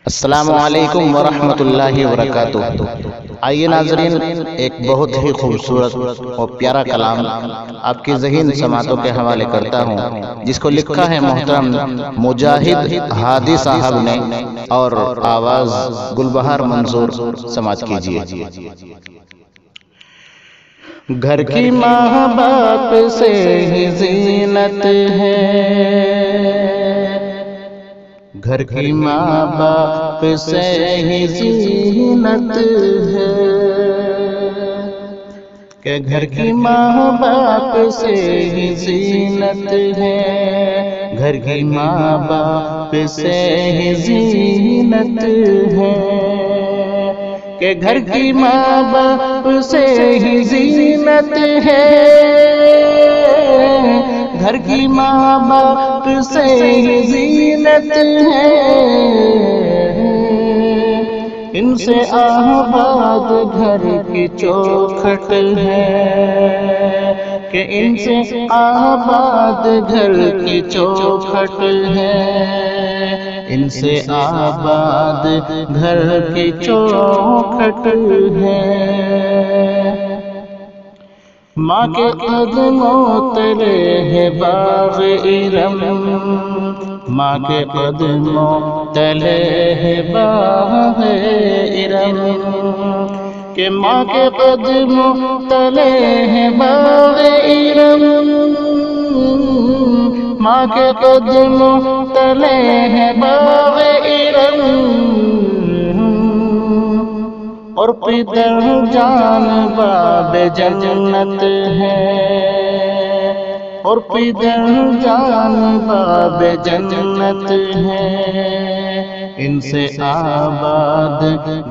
السلام علیکم ورحمۃ اللہ وبرکاتہ۔ آئیے ناظرین، ایک بہت ہی خوبصورت اور پیارا کلام آپ کی ذہین سماعتوں کے حوالے کرتا ہوں، جس کو لکھا ہے محترم مجاہد ہادی صاحب نے اور آواز گلبہار منظور۔ سماعت کیجیے۔ گھر کی ماں باپ سے ہی زینت ہے، گھر کی ماں باپ سے ہی زینت ہے، کہ گھر کی ماں باپ سے ہی زینت ہے، گھر کی ماں باپ سے ہی زینت ہے، کہ گھر کی ماں باپ سے ہی زینت ہے، گھر کی ماں باپ سے ہی زینت ہے، ان سے آباد گھر کی چوکھٹ ہے، کہ ان سے آباد گھر کی چوکھٹ ہے، ان سے آباد گھر کی چوکھٹ ہے۔ ماں کے قدموں تلے ہے باغ ارم، ماں کے قدموں تلے ہے باغ ارم، کہ ماں کے قدموں تلے ہے باغ ارم، ماں کے قدموں تلے ہے باغ ارم، اور پدر جان باب جنت ہے، اور پدر جان باب جنت ہے، ان سے آباد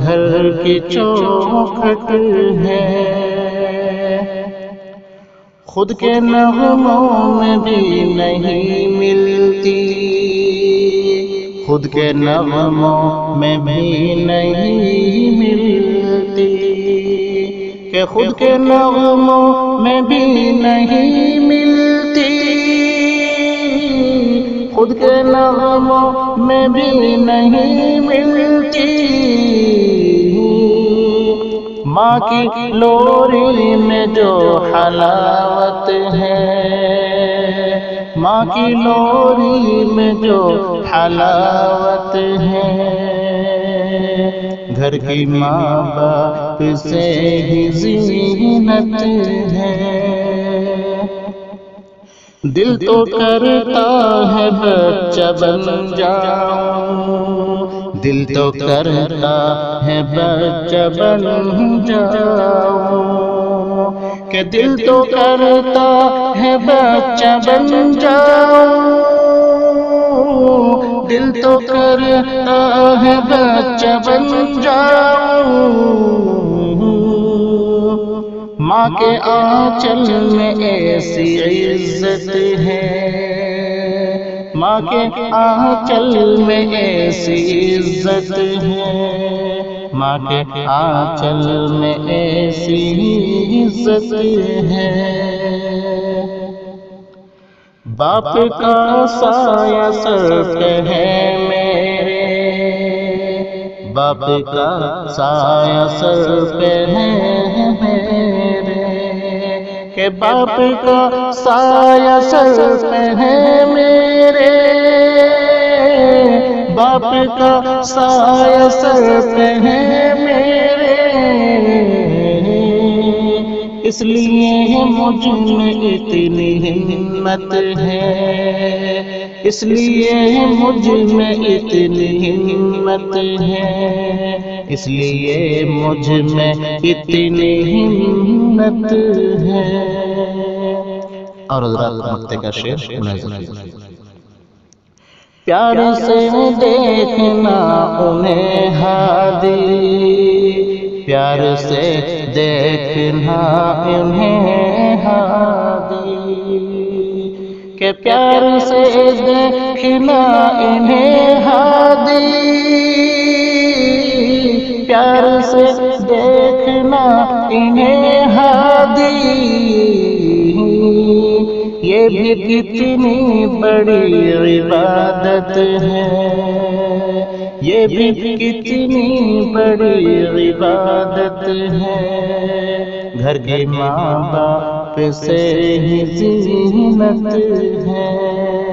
گھر کی چوکھٹ ہے۔ خود کے نغموں میں بھی نہیں ملتی، خود کے نغموں میں بھی نہیں ملتی، کہ خود کے نغموں میں بھی نہیں ملتی، خود کے نغموں میں بھی نہیں ملتی، ماں کی لوری میں جو حلاوت ہے، ماں کی لوری میں جو حلاوت ہے، گھر کی ماں باپ سے ہی زینت ہے۔ دل تو کرتا ہے بچہ بن جاؤں، دل تو کرتا ہے بچہ بن جاؤں، کہ دل تو کرتا ہے بچہ بن جاؤں، دل تو کرتا ہے بچہ بن جاؤں، ماں کے آنچل میں ایسی عزت ہے، ماں کے آنچل میں ایسی عزت ہے، ماں کے آنچل میں ایسی عزت ہے۔ باپ کا سایہ سر پہ ہے میرے، باپ کا سایہ سر پہ ہے میرے، کہ باپ کا سایہ سر پہ ہے میرے، باپ کا سایہ سر پہ ہے میرے، اس لیے مجھ میں اتنی ہمت ہے، اس لیے مجھ میں اتنی ہمت ہے، اس لیے مجھ میں اتنی ہمت ہے۔ اور حضرات مقطع کا شعر ملاحظہ کیجیے۔ پیار سے دیکھنا انہیں ہادی، پیار سے دیکھنا انہیں ہادی، کہ پیار سے دیکھنا انہیں ہادی، پیار سے دیکھنا انہیں ہادی، یہ بھی کتنی بڑی عبادت ہے، یہ بھی کتنی بڑی عبادت ہے، گھر کے ماں باپ سے ہی زینت ہے۔